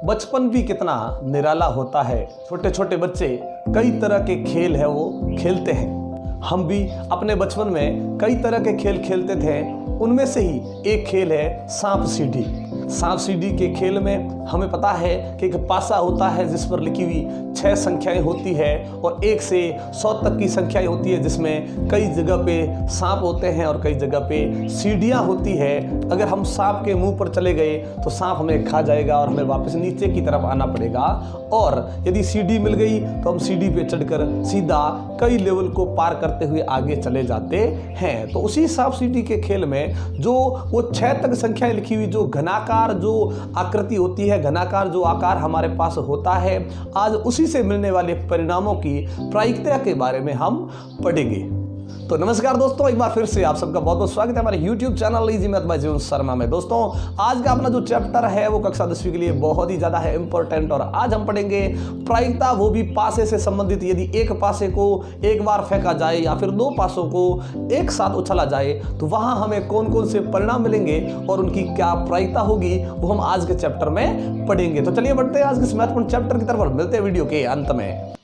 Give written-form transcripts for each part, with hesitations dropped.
बचपन भी कितना निराला होता है। छोटे छोटे बच्चे कई तरह के खेल है वो खेलते हैं। हम भी अपने बचपन में कई तरह के खेल खेलते थे। उनमें से ही एक खेल है सांप सीढ़ी। सांप सीढ़ी के खेल में हमें पता है कि एक पासा होता है जिस पर लिखी हुई 6 संख्याएं होती है और 1 से 100 तक की संख्याएं होती है, जिसमें कई जगह पे सांप होते हैं और कई जगह पे सीढ़ियां होती है। अगर हम सांप के मुंह पर चले गए तो सांप हमें खा जाएगा और हमें वापस नीचे की तरफ आना पड़ेगा, और यदि सीढ़ी मिल गई तो हम सीढ़ी पे चढ़कर सीधा कई लेवल को पार करते हुए आगे चले जाते हैं। तो उसी सांप सीढ़ी के खेल में जो वो 6 तक संख्याएं लिखी हुई जो घनाकार जो आकृति होती है, घनाकार जो आकार हमारे पास होता है, आज उसी से मिलने वाले परिणामों की प्रायिकता के बारे में हम पढ़ेंगे। तो नमस्कार दोस्तों, एक बार फिर से आप सबका बहुत बहुत स्वागत है हमारे YouTube channel easy math bye जीवन शर्मा में। दोस्तों, आज का अपना जो चैप्टर है वो कक्षा 10वीं के लिए बहुत ही ज़्यादा है इंपॉर्टेंट, और आज हम पढ़ेंगे प्रायिकता, वो भी पासे से संबंधित। यदि एक पासे को एक बार फेंका जाए या फिर 2 पासों को एक साथ उछाला जाए तो वहाँ हमें कौन कौन से परिणाम मिलेंगे और उनकी क्या प्रायिकता होगी, वो हम आज के चैप्टर में पढ़ेंगे। तो चलिए बढ़ते हैं आज के इस महत्वपूर्ण चैप्टर की तरफ और मिलते हैं वीडियो के अंत में।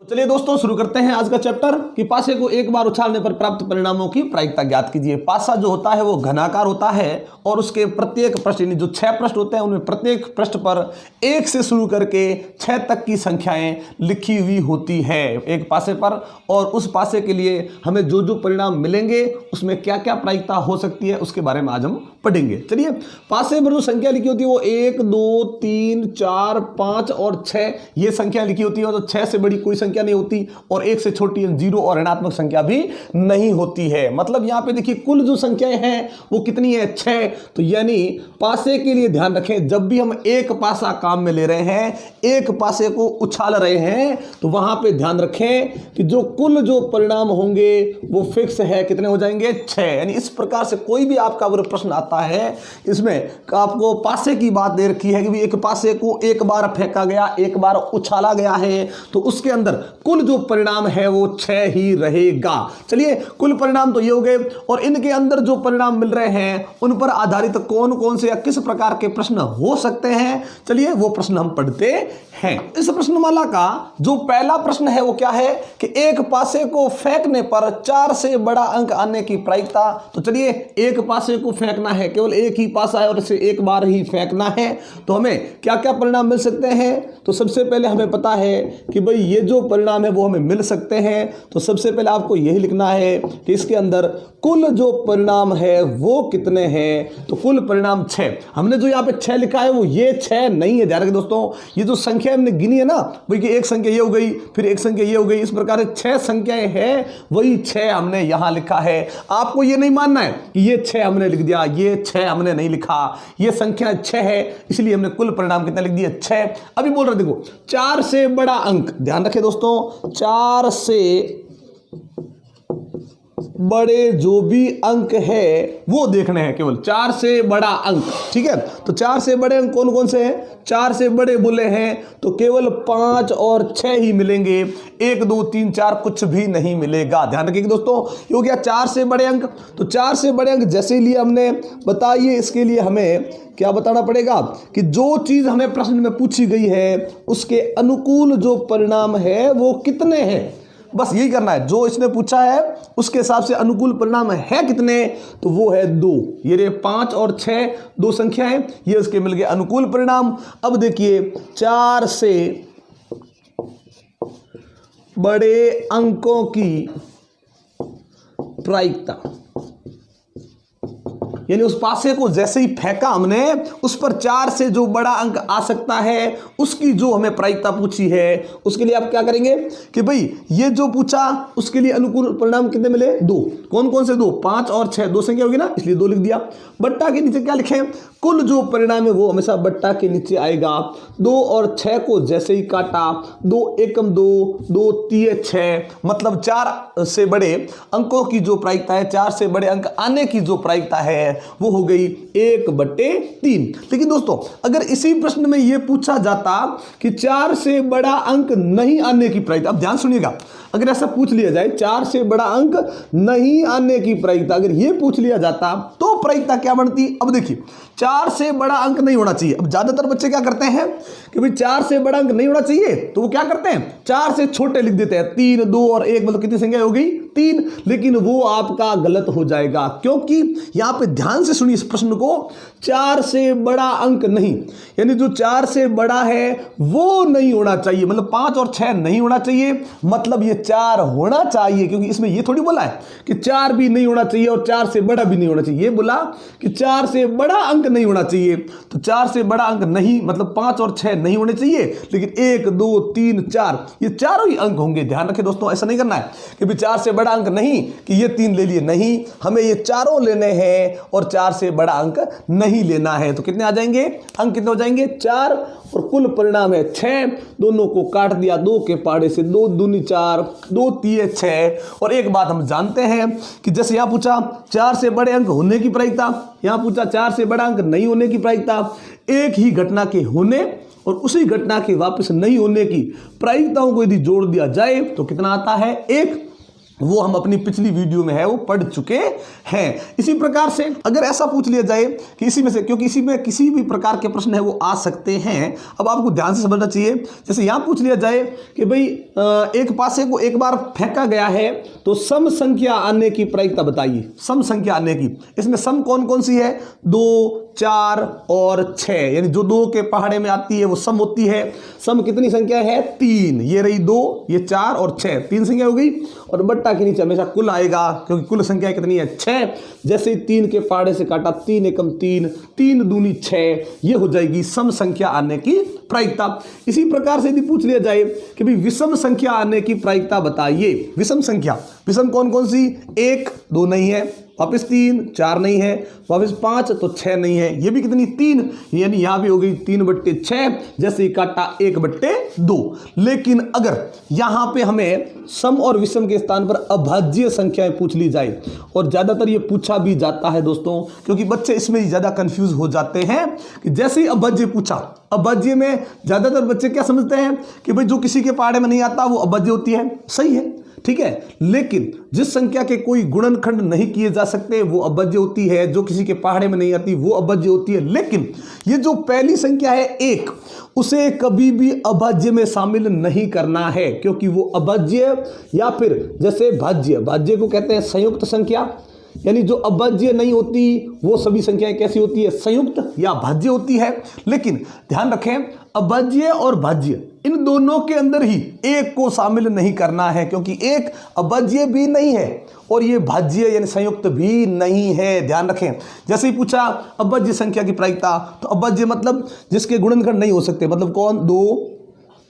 चलिए दोस्तों, शुरू करते हैं आज का चैप्टर कि पासे को एक बार उछालने पर प्राप्त परिणामों की प्रायिकता ज्ञात कीजिए। पासा जो होता है वो घनाकार होता है और उसके प्रत्येक पृष्ठ यानी जो 6 पृष्ठ होते हैं उनमें प्रत्येक पृष्ठ पर 1 से शुरू करके 6 तक की संख्याएं लिखी हुई होती है एक पासे पर, और उस पासे के लिए हमें जो जो परिणाम मिलेंगे उसमें क्या क्या प्रायिकता हो सकती है उसके बारे में आज हम पढ़ेंगे। चलिए, पासे पर जो संख्या लिखी होती है वो 1, 2, 3, 4, 5 और 6 ये संख्या लिखी होती है। तो 6 से बड़ी कोई संख्या नहीं होती और 1 से छोटी 0 और ऋणात्मक संख्या भी नहीं होती है। मतलब यहां पे देखिए कुल जो संख्याएं हैं वो कितनी है, 6। तो यानी पासे के लिए ध्यान रखें, जब भी हम एक पासा काम में ले रहे हैं, एक पासे को उछाल रहे हैं, तो वहां पे ध्यान रखें कि जो कुल जो परिणाम होंगे वो फिक्स है, कितने हो जाएंगे, 6। यानी इस प्रकार से कोई भी आपका अगर प्रश्न आता है, इसमें आपको पासे की बात दे रखी है कि एक पासे को एक बार फेंका गया, एक बार उछाला गया है, तो उसके अंदर कुल जो परिणाम है वो 6 ही रहेगा। चलिए, कुल परिणाम तो ये हो गए, और इनके अंदर जो परिणाम मिल रहे हैं उन पर आधारित कौन कौन से या किस प्रकार के प्रश्न हो सकते हैं, चलिए वो प्रश्न हम पढ़ते हैं। इस प्रश्नमाला का जो पहला प्रश्न है वो क्या है कि एक पासे को फेंकने पर 4 से बड़ा अंक आने की प्रायिकता। तो चलिए, एक पासे को फेंकना है, केवल एक ही पासा है और इसे एक बार ही फेंकना है, तो हमें क्या क्या परिणाम मिल सकते हैं। तो सबसे पहले हमें पता है कि भाई ये जो परिणाम है वो हमें मिल सकते हैं। तो सबसे पहले आपको यही लिखना है कि इसके अंदर कुल जो परिणाम है वो कितने हैं। तो कुल परिणाम 6। हमने जो यहाँ पे 6 लिखा है वो ये 6 नहीं है, ध्यान रखें दोस्तों। ये जो संख्या हमने गिनी है ना, भाई कि एक संख्या ये हो गई, फिर एक संख्या ये हो गई, इस प्रकार से 6 संख्याएं हैं, वही 6 हमने यहाँ लिखा है। आपको ये नहीं मानना है कि ये 6 हमने लिख दिया, ये 6 हमने नहीं लिखा, ये संख्या 6 है इसलिए हमने कुल परिणाम कितना लिख दिया, 6। अभी बोल रहे देखो 4 से बड़ा अंक, ध्यान रखें दोस्तों, 4 से बड़े जो भी अंक है वो देखने हैं, केवल 4 से बड़ा अंक, ठीक है। तो 4 से बड़े अंक कौन कौन से हैं, 4 से बड़े बोले हैं तो केवल 5 और 6 ही मिलेंगे, 1, 2, 3, 4 कुछ भी नहीं मिलेगा। ध्यान रखिएगा दोस्तों, ये हो गया 4 से बड़े अंक। तो 4 से बड़े अंक जैसे लिए हमने बताइए, इसके लिए हमें क्या बताना पड़ेगा कि जो चीज हमें प्रश्न में पूछी गई है उसके अनुकूल जो परिणाम है वो कितने हैं, बस यही करना है। जो इसने पूछा है उसके हिसाब से अनुकूल परिणाम है कितने, तो वो है 2। ये रे 5 और 6 2 संख्या है, ये उसके मिल गए अनुकूल परिणाम। अब देखिए 4 से बड़े अंकों की प्रायिकता, यानी उस पासे को जैसे ही फेंका हमने उस पर 4 से जो बड़ा अंक आ सकता है उसकी जो हमें प्रायिकता पूछी है, उसके लिए आप क्या करेंगे कि भाई ये जो पूछा उसके लिए अनुकूल परिणाम कितने मिले, 2। कौन कौन से 2, 5 और 6 2 संख्या होगी ना, इसलिए 2 लिख दिया। बट्टा के नीचे क्या लिखें, कुल जो परिणाम है वो हमेशा बट्टा के नीचे आएगा। 2 और 6 को जैसे ही काटा, 2 एकम 2, 2 3 6, मतलब 4 से बड़े अंकों की जो प्रायिकता है, 4 से बड़े अंक आने की जो प्रायिकता है वो हो गई 1/3। लेकिन दोस्तों, अगर इसी प्रश्न में यह पूछा जाता कि 4 से बड़ा अंक नहीं आने की प्रायिकता, अब ध्यान सुनिएगा, अगर ऐसा पूछ लिया जाए 4 से बड़ा अंक नहीं आने की प्रायिकता, अगर ये पूछ लिया जाता तो प्रायिकता क्या बनती। अब देखिए 4 से बड़ा अंक नहीं होना चाहिए। अब ज्यादातर बच्चे क्या करते हैं कि भाई 4 से बड़ा अंक नहीं होना चाहिए, तो वो क्या करते हैं 4 से छोटे लिख देते हैं, 3, 2 और 1, मतलब कितनी संख्या हो गई 3। लेकिन वो आपका गलत हो जाएगा, क्योंकि यहां पे ध्यान से सुनिए इस प्रश्न को, 4 से बड़ा अंक नहीं, यानी जो 4 से बड़ा है वो नहीं होना चाहिए, मतलब 5 और 6 नहीं होना चाहिए, मतलब ये 4 होना चाहिए, क्योंकि इसमें ये थोड़ी बोला है कि 4 भी नहीं होना चाहिए और 4 से बड़ा भी नहीं होना चाहिए। ये बोला कि 4 से बड़ा अंक नहीं होना चाहिए, तो 4 से बड़ा अंक नहीं मतलब 5 और 6 नहीं होने चाहिए, लेकिन 1, 2, 3, 4 ये चारों ही अंक होंगे। ध्यान रखें दोस्तों, ऐसा नहीं करना है कि भी 4 से बड़ा अंक नहीं कि ये 3 ले लिए, नहीं, हमें ये चारों लेने हैं और 4 से बड़ा अंक नहीं लेना है। तो कितने आ जाएंगे अंक, कितने हो जाएंगे 4, और कुल परिणाम है 6। दोनों को काट दिया 2 के पहाड़े से, 2 दूनी 4, 2 तिये 6। और एक बात हम जानते हैं कि जैसे यहां पूछा 4 से बड़े अंक होने की प्रायिकता, यहां पूछा 4 से बड़ा अंक नहीं होने की प्रायिकता, एक ही घटना के होने और उसी घटना के वापस नहीं होने की प्रायिकताओं को यदि जोड़ दिया जाए तो कितना आता है 1। वो हम अपनी पिछली वीडियो में है वो पढ़ चुके हैं। इसी प्रकार से अगर ऐसा पूछ लिया जाए कि इसी में से, क्योंकि इसी में किसी भी प्रकार के प्रश्न है वो आ सकते हैं, अब आपको ध्यान से समझना चाहिए। जैसे यहां पूछ लिया जाए कि भाई एक पासे को एक बार फेंका गया है तो सम संख्या आने की प्रायिकता बताइए, सम संख्या आने की। इसमें सम कौन कौन सी है, 2, 4 और 6, यानी जो 2 के पहाड़े में आती है वो सम होती है। सम कितनी संख्या है 3, ये रही 2, ये 4 और 6, 3 संख्या हो गई। और बट्टा के नीचे हमेशा कुल आएगा, क्योंकि कुल संख्या कितनी है 6। जैसे ही 3 के पहाड़े से काटा, 3 एकम 3, 3 दूनी 6, ये हो जाएगी सम संख्या आने की प्रायिकता। इसी प्रकार से यदि पूछ लिया जाए कि भाई विषम संख्या आने की प्रायिकता बताइए, विषम संख्या, विषम कौन कौन सी, 1, 2 नहीं है, वापस 3, 4 नहीं है, वापस 5 तो 6 नहीं है, ये भी कितनी 3, यानी यहां भी हो गई 3/6, जैसे ही काटा 1/2। लेकिन अगर यहां पे हमें सम और विषम के स्थान पर अभाज्य संख्याएं पूछ ली जाए, और ज्यादातर ये पूछा भी जाता है दोस्तों, क्योंकि बच्चे इसमें ज्यादा कंफ्यूज हो जाते हैं कि जैसे ही अभाज्य पूछा, अभाज्य में ज्यादातर बच्चे क्या समझते हैं कि भाई जो किसी के पहाड़े में नहीं आता वो अभाज्य होती है, सही है, ठीक है, लेकिन जिस संख्या के कोई गुणनखंड नहीं किए जा सकते वो अभाज्य होती है, जो किसी के पहाड़े में नहीं आती वो अभाज्य होती है। लेकिन ये जो पहली संख्या है 1, उसे कभी भी अभाज्य में शामिल नहीं करना है, क्योंकि वो अभाज्य या फिर जैसे भाज्य, भाज्य को कहते हैं संयुक्त संख्या, यानी जो अभाज्य नहीं होती वो सभी संख्याएं कैसी होती है, संयुक्त या भाज्य होती है। लेकिन ध्यान रखें अभाज्य और भाज्य इन दोनों के अंदर ही एक को शामिल नहीं करना है, क्योंकि एक अभाज्य भी नहीं है और ये भाज्य यानी संयुक्त भी नहीं है। ध्यान रखें, जैसे ही पूछा अभाज्य संख्या की प्रायिकता, तो अभाज्य मतलब जिसके गुणनखंड नहीं हो सकते, मतलब कौन, 2,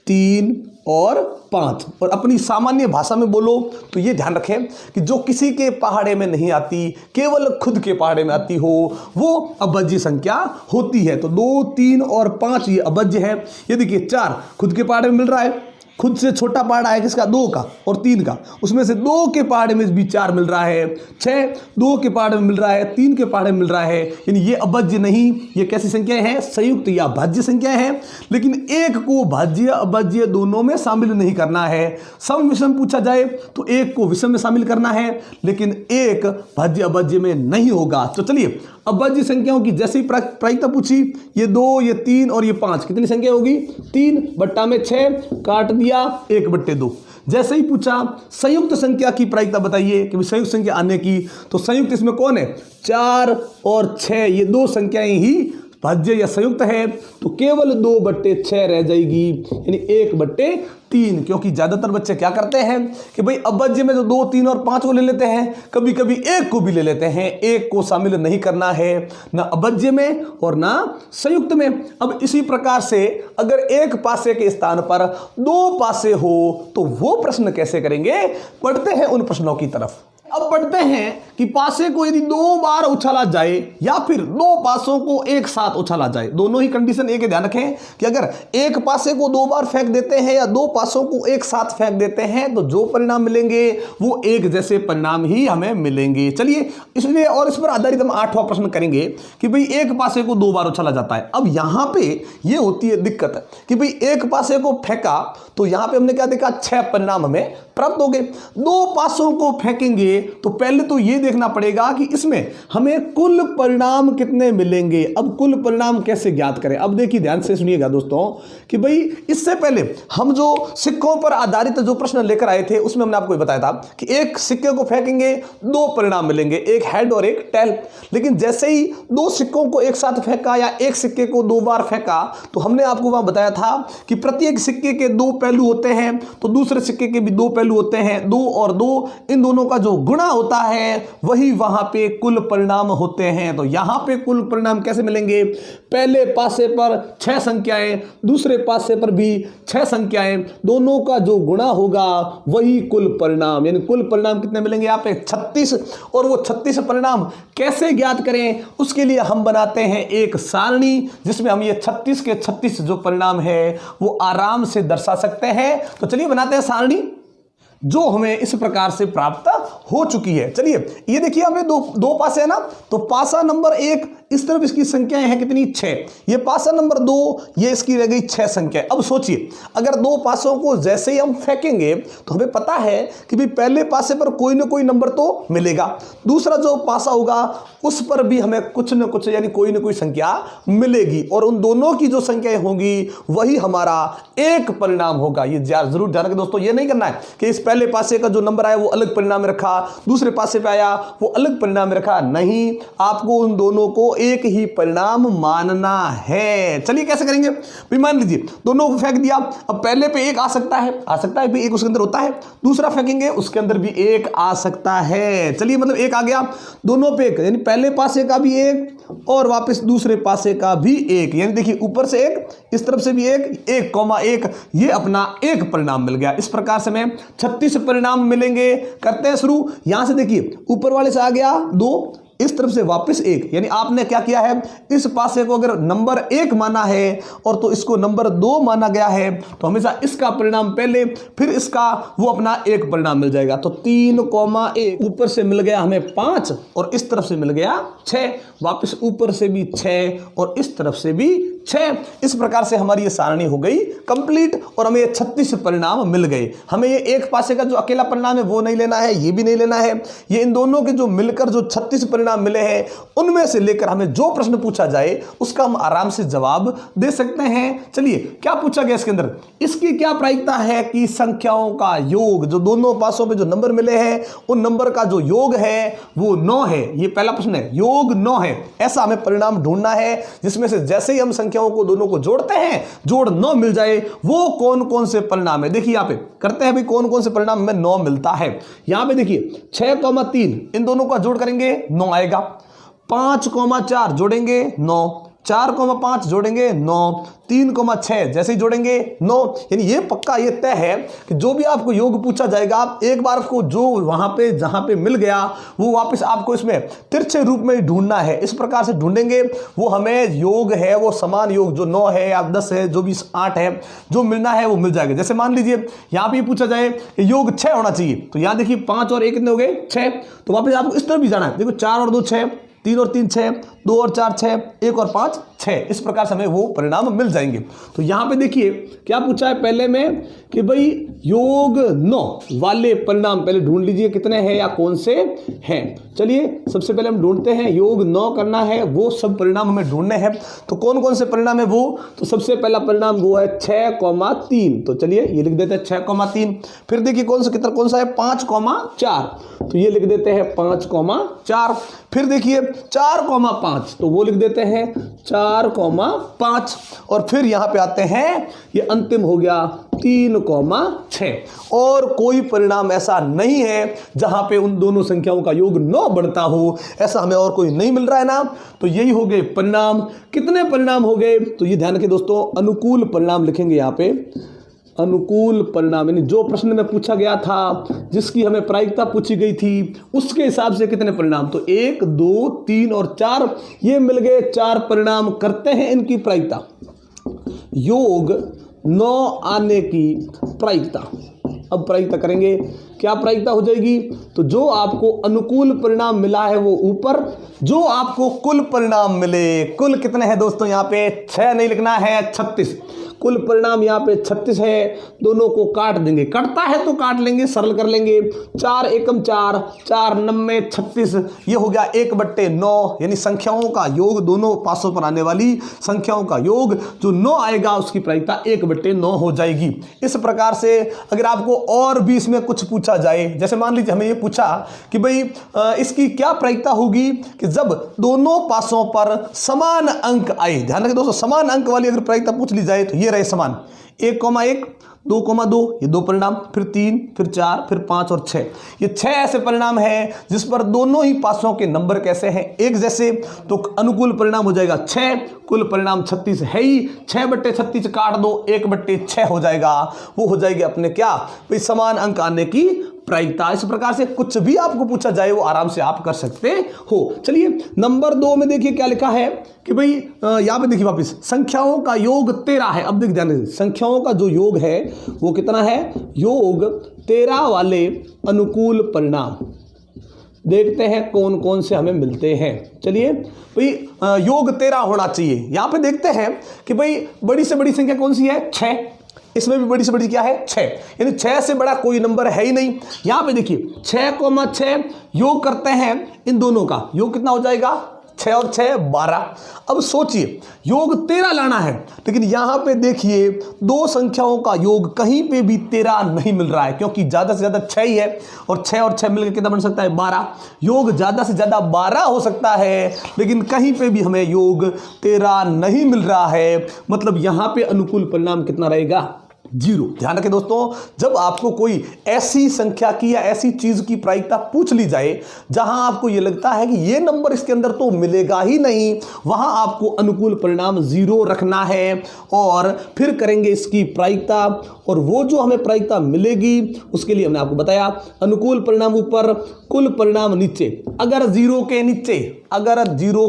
3 और 5। और अपनी सामान्य भाषा में बोलो तो ये ध्यान रखें कि जो किसी के पहाड़े में नहीं आती, केवल खुद के पहाड़े में आती हो, वो अभाज्य संख्या होती है। तो 2, 3 और 5 ये अभाज्य है। ये देखिए 4 खुद के पहाड़े में मिल रहा है, खुद से छोटा पहाड़ा है किसका, 2 का और 3 का, उसमें से 2 के पहाड़े में भी 4 मिल रहा है। 6 2 के पहाड़े में मिल रहा है, 3 के पहाड़े में मिल रहा है, यानी ये अभाज्य नहीं, ये कैसी संख्याएं हैं, संयुक्त या भाज्य संख्याएं हैं। लेकिन एक को भाज्य अभाज्य दोनों में शामिल नहीं करना है। सम विषम पूछा जाए तो एक को विषम में शामिल करना है, लेकिन एक भाज्य अभाज्य में नहीं होगा। तो चलिए अभाज्य संख्याओं की जैसे ही प्रायिकता पूछी, ये 2, ये 3 और ये 5, कितनी संख्या होगी 3 बट्टा में 6, काट दिया 1/2। जैसे ही पूछा संयुक्त संख्या की प्रायिकता बताइए कि संयुक्त संख्या आने की, तो संयुक्त इसमें कौन है, 4 और 6, ये 2 संख्याएं ही भाज्य या संयुक्त है, तो केवल 2/6 रह जाएगी, यानी 1/3। क्योंकि ज्यादातर बच्चे क्या करते हैं कि भाई अभाज्य में जो 2, 3 और 5 को ले लेते हैं, कभी कभी 1 को भी ले लेते हैं, 1 को शामिल नहीं करना है ना अभाज्य में और ना संयुक्त में। अब इसी प्रकार से अगर एक पासे के स्थान पर 2 पासे हो तो वो प्रश्न कैसे करेंगे, पढ़ते हैं उन प्रश्नों की तरफ। अब पढ़ते हैं कि पासे को यदि 2 बार उछाला जाए या फिर 2 पासों को एक साथ उछाला जाए, दोनों ही कंडीशन एक, ध्यान रखें कि अगर एक पासे को 2 बार फेंक देते हैं या 2 पासों को एक साथ फेंक देते हैं तो जो परिणाम मिलेंगे वो एक जैसे परिणाम ही हमें मिलेंगे। चलिए इसलिए और इस पर आधारित हम 8वां प्रश्न करेंगे कि भाई एक पासे को 2 बार उछाला जाता है। अब यहां पे ये होती है दिक्कत कि भाई एक पासे को फेंका तो यहां पे हमने क्या देखा, 6 परिणाम हमें प्राप्त हो गए। 2 पासों को फेंकेंगे तो पहले तो ये देखना पड़ेगा कि इसमें हमें कुल परिणाम कितने मिलेंगे। अब कुल परिणाम कैसे ज्ञात करें, अब देखिए ध्यान से सुनिएगा दोस्तों कि भाई इससे पहले हम जो सिक्कों पर आधारित जो प्रश्न लेकर आए थे उसमें हमने आपको बताया था कि एक सिक्के को फेंकेंगे 2 परिणाम मिलेंगे, एक हेड और एक टेल। लेकिन जैसे ही 2 सिक्कों को एक साथ फेंका या एक सिक्के को 2 बार फेंका तो हमने आपको वहां बताया था कि प्रत्येक सिक्के के 2 पहलू होते हैं तो दूसरे सिक्के के भी 2 पहलू होते हैं। 2 और 2 इन दोनों का जो गुणा होता है वही वहां पे कुल परिणाम होते हैं। तो यहां पे कुल परिणाम कैसे मिलेंगे, पहले पासे पर 6 संख्याएं, दूसरे पासे पर भी 6 संख्याएं, दोनों का जो गुणा होगा वही कुल परिणाम, यानी कुल परिणाम कितने मिलेंगे यहाँ पे 36। और वो 36 परिणाम कैसे ज्ञात करें, उसके लिए हम बनाते हैं एक सारणी जिसमें हम ये 36 के 36 जो परिणाम है वो आराम से दर्शा सकते हैं। तो चलिए बनाते हैं सारणी जो हमें इस प्रकार से प्राप्त हो चुकी है। चलिए ये देखिए हमें दो पासे है ना, तो पासा नंबर 1 इस तरफ इसकी संख्याएं हैं कितनी 6, ये पासा नंबर 2 ये इसकी रह गई 6 संख्या। अब सोचिए अगर 2 पासों को जैसे ही हम फेंकेंगे तो हमें पता है कि भाई पहले पासे पर कोई ना कोई नंबर तो मिलेगा, दूसरा जो पासा होगा उस पर भी हमें कुछ न कुछ यानी कोई ना कोई संख्या मिलेगी और उन दोनों की जो संख्याएं होंगी वही हमारा एक परिणाम होगा। ये जरूर ध्यान रखें दोस्तों, ये नहीं करना है कि इस पहले पासे का जो नंबर आया वो अलग परिणाम में रखा, दूसरे पासे पे आया वो अलग परिणाम में रखा, नहीं, आपको उन दोनों को एक ही परिणाम मानना है। चलिए कैसे करेंगे, भी मान लीजिए दोनों को फेंक दिया, अब पहले पे एक आ सकता है भी एक उसके अंदर होता है, दूसरा फेंकेंगे उसके अंदर भी एक आ सकता है। चलिए मतलब एक आ गया, दोनों पे एक, यानी पहले पासे का भी एक और वापस दूसरे पासे का भी एक, यानी देखिए ऊपर से एक इस तरफ से भी एक, 1,1 ये अपना एक परिणाम मिल गया। इस प्रकार से हमें 36 परिणाम मिलेंगे। करते हैं शुरू, यहां से देखिए ऊपर वाले से आ गया 2, इस तरफ से वापस 1, यानी आपने क्या किया है, इस पासे को अगर नंबर 1 माना है और तो इसको नंबर 2 माना गया है तो हमेशा इसका परिणाम पहले फिर इसका वो अपना एक परिणाम मिल जाएगा। तो 3,1 ऊपर से मिल गया हमें 5 और इस तरफ से मिल गया 6, वापस ऊपर से भी 6 और इस तरफ से भी 6। इस प्रकार से हमारी ये सारणी हो गई कंप्लीट और हमें ये 36 परिणाम मिल गए। हमें ये एक पासे का जो अकेला परिणाम है वो नहीं लेना है, ये भी नहीं लेना है, ये इन दोनों के जो मिलकर जो 36 परिणाम मिले हैं उनमें से लेकर हमें जो प्रश्न पूछा जाए उसका हम आराम से जवाब दे सकते हैं। चलिए क्या पूछा गया इसके अंदर, इसकी क्या प्रायिकता है कि संख्याओं का योग, जो दोनों पासों पे जो नंबर मिले हैं उन नंबर का जो योग है वो 9 है। ये पहला प्रश्न है, योग 9 है, ऐसा हमें परिणाम ढूंढना है जिसमें से जैसे ही हम संख्याओं को दोनों को जोड़ते हैं जोड़ 9 मिल जाए, वो कौन कौन से परिणाम है। देखिए यहां पे करते हैं भी कौन कौन से परिणाम में 9 मिलता है। यहां पे देखिए 6,3 इन दोनों का जोड़ करेंगे 9 आएगा, 5,4 जोड़ेंगे 9, 4,5 जोड़ेंगे 9, 3,6 जैसे ही जोड़ेंगे 9, यानी ये पक्का ये तय है कि जो भी आपको योग पूछा जाएगा आप एक बार उसको जो वहां पे जहां पे मिल गया वो वापस आपको इसमें तिरछे रूप में ढूंढना है। इस प्रकार से ढूंढेंगे वो हमें योग है वो समान योग जो 9 है या 10 है जो भी 8 है जो मिलना है वो मिल जाएगा। जैसे मान लीजिए यहां पर पूछा जाए कि योग 6 होना चाहिए, तो यहां देखिए 5 और 1 कितने हो गए 6, तो वापस आपको इस तरफ भी जाना है, देखो 4 और 2 6, 3 और 3 6, 2 और 4 6, 1 और 5 6, इस प्रकार से हमें वो परिणाम मिल जाएंगे। तो यहां पे देखिए क्या पूछा है पहले में कि भाई योग 9 वाले परिणाम पहले ढूंढ लीजिए कितने हैं या कौन से हैं। चलिए सबसे पहले हम ढूंढते हैं, योग 9 करना है, वो सब परिणाम हमें ढूंढने हैं। तो कौन कौन से परिणाम है वो, तो सबसे पहला परिणाम वो है 6,3, तो चलिए ये लिख देते हैं 6,3। फिर देखिए कौन सा है 5,4, तो ये लिख देते हैं 5,4। फिर देखिए 4,5, तो वो लिख देते हैं 4,5। और फिर यहां पे आते हैं, ये अंतिम हो गया 3,6। और कोई परिणाम ऐसा नहीं है जहां पे उन दोनों संख्याओं का योग 9 बढ़ता हो, ऐसा हमें और कोई नहीं मिल रहा है ना। तो यही हो गए परिणाम। कितने परिणाम हो गए, तो ये ध्यान रखिए दोस्तों, अनुकूल परिणाम लिखेंगे यहां पे, अनुकूल परिणाम, यानी जो प्रश्न में पूछा गया था, जिसकी हमें प्रायिकता पूछी गई थी, उसके हिसाब से कितने परिणाम, तो 1 2 3 और 4, ये मिल गए 4 परिणाम। करते हैं इनकी प्रायिकता, योग 9 आने की प्रायिकता। अब प्रायिकता करेंगे, क्या प्रायिकता हो जाएगी, तो जो आपको अनुकूल परिणाम मिला है वो ऊपर, जो आपको कुल परिणाम मिले, कुल कितने हैं दोस्तों, यहाँ पे 6 नहीं लिखना है, 36 कुल परिणाम यहाँ पे 36 है। दोनों को काट देंगे, कटता है तो काट लेंगे, सरल कर लेंगे। 4 एकम 4, 4 9 36, ये हो गया 1/9, यानी संख्याओं का योग, दोनों पासों पर आने वाली संख्याओं का योग जो 9 आएगा उसकी प्रायिकता 1/9 हो जाएगी। इस प्रकार से अगर आपको और भी इसमें कुछ पूछा जाए, जैसे मान लीजिए हमें ये पूछा कि भाई इसकी क्या प्रायिकता होगी कि जब दोनों पासों पर समान अंक आए। ध्यान रखें दोस्तों, समान अंक वाली अगर प्रायिकता पूछ ली जाए तो ये रहे समान, 1,1 2,2, ये 2 परिणाम, फिर 3, फिर 4, फिर 5 और 6, ये 6 ऐसे परिणाम हैं जिस पर दोनों ही पासों के नंबर कैसे हैं, एक जैसे, तो अनुकूल परिणाम हो जाएगा 6, कुल परिणाम 36 है ही, 6/36 काट दो, 1/6 हो जाएगा, वो हो जाएगी अपने क्या, भाई समान अंक आने की प्रायिकता। इस प्रकार से कुछ भी आपको पूछा जाए वो आराम से आप कर सकते हो। चलिए नंबर 2 में देखिए क्या लिखा है कि भाई यहां पे देखिए वापस संख्याओं का योग 13 है। अब देख ध्यान दीजिए, संख्याओं का जो योग है वो कितना है, योग 13 वाले अनुकूल परिणाम देखते हैं कौन कौन से हमें मिलते हैं। चलिए भाई योग 13 होना चाहिए। यहां पे देखते हैं कि भाई बड़ी से बड़ी संख्या कौन सी है, 6, इसमें भी बड़ी से बड़ी क्या है, 6, यानी 6 से बड़ा कोई नंबर है ही नहीं। यहां पे देखिए 6,6 योग करते हैं, इन दोनों का योग कितना हो जाएगा, 6 और 6 12। अब सोचिए योग 13 लाना है, लेकिन यहां पे देखिए दो संख्याओं का योग कहीं पे भी 13 नहीं मिल रहा है, क्योंकि ज्यादा से ज्यादा 6 ही है और 6 मिलकर कितना बन सकता है, 12। योग ज्यादा से ज्यादा 12 हो सकता है, लेकिन कहीं पे भी हमें योग 13 नहीं मिल रहा है। मतलब यहां पे अनुकूल परिणाम कितना रहेगा, 0। ध्यान रखें दोस्तों, जब आपको कोई ऐसी संख्या की या ऐसी चीज की प्रायिकता पूछ ली जाए जहां आपको यह लगता है कि यह नंबर इसके अंदर तो मिलेगा ही नहीं, वहां आपको अनुकूल परिणाम 0 रखना है और फिर करेंगे इसकी प्रायिकता। और वो जो हमें प्रायिकता मिलेगी उसके लिए हमने आपको बताया अनुकूल परिणाम ऊपर, कुल परिणाम नीचे। अगर 0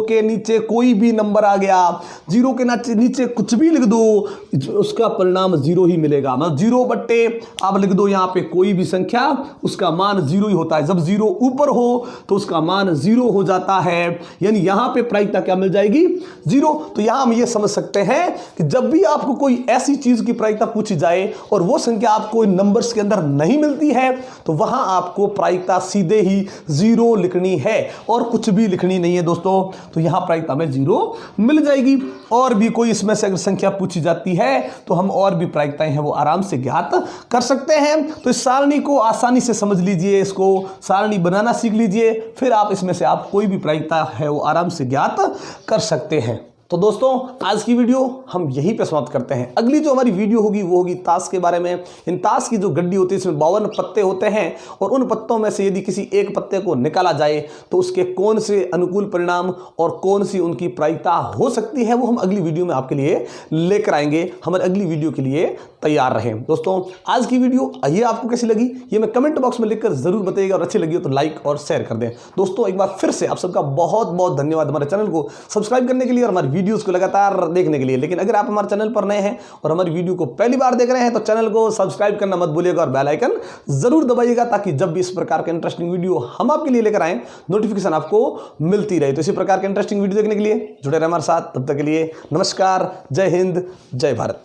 के नीचे कोई भी नंबर आ गया, 0 के नीचे कुछ भी लिख दो, उसका परिणाम 0 ही मिलेगा। मतलब 0 बट्टे आप लिख दो यहाँ पे कोई भी संख्या, उसका मान 0 ही होता है। जब 0 ऊपर हो तो उसका मान 0 हो जाता है, यानी यहाँ पे प्रायिकता क्या मिल जाएगी, 0। तो यहाँ हम ये समझ सकते हैं कि जब भी आपको कोई ऐसी चीज की प्रायिकता पूछी जाए और वो संख्या आपको इन नंबर्स के अंदर नहीं मिलती है, तो वहां आपको प्रायिकता सीधे ही 0 लिखनी है और कुछ भी लिखनी नहीं है दोस्तों। तो यहां प्रायिकता में 0 मिल जाएगी। और भी कोई इसमें से अगर संख्या पूछी जाती है तो हम और भी प्रायिकताएं हैं वो आराम से ज्ञात कर सकते हैं। तो इस सारणी को आसानी से समझ लीजिए, इसको सारणी बनाना सीख लीजिए, फिर आप इसमें से आप कोई भी प्रायिकता है वो आराम से ज्ञात कर सकते हैं। तो दोस्तों आज की वीडियो हम यहीं पे समाप्त करते हैं। अगली जो हमारी वीडियो होगी वो होगी ताश के बारे में। इन ताश की जो गड्डी होती है इसमें 52 पत्ते होते हैं और उन पत्तों में से यदि किसी एक पत्ते को निकाला जाए तो उसके कौन से अनुकूल परिणाम और कौन सी उनकी प्रायिकता हो सकती है वो हम अगली वीडियो में आपके लिए लेकर आएंगे। हमारे अगली वीडियो के लिए तैयार रहें। दोस्तों आज की वीडियो ये आपको कैसी लगी ये मैं कमेंट बॉक्स में लिखकर जरूर बताइएगा और अच्छी लगी हो तो लाइक और शेयर कर दें। दोस्तों एक बार फिर से आप सबका बहुत बहुत धन्यवाद हमारे चैनल को सब्सक्राइब करने के लिए और हमारी वीडियोस को लगातार देखने के लिए। लेकिन अगर आप हमारे चैनल पर नए हैं और हमारी वीडियो को पहली बार देख रहे हैं तो चैनल को सब्सक्राइब करना मत भूलिएगा और बेल आइकन जरूर दबाइएगा ताकि जब भी इस प्रकार के इंटरेस्टिंग वीडियो हम आपके लिए लेकर आए नोटिफिकेशन आपको मिलती रहे। तो इसी प्रकार के इंटरेस्टिंग वीडियो देखने के लिए जुड़े रहे हमारे साथ। तब तक के लिए नमस्कार, जय हिंद, जय भारत।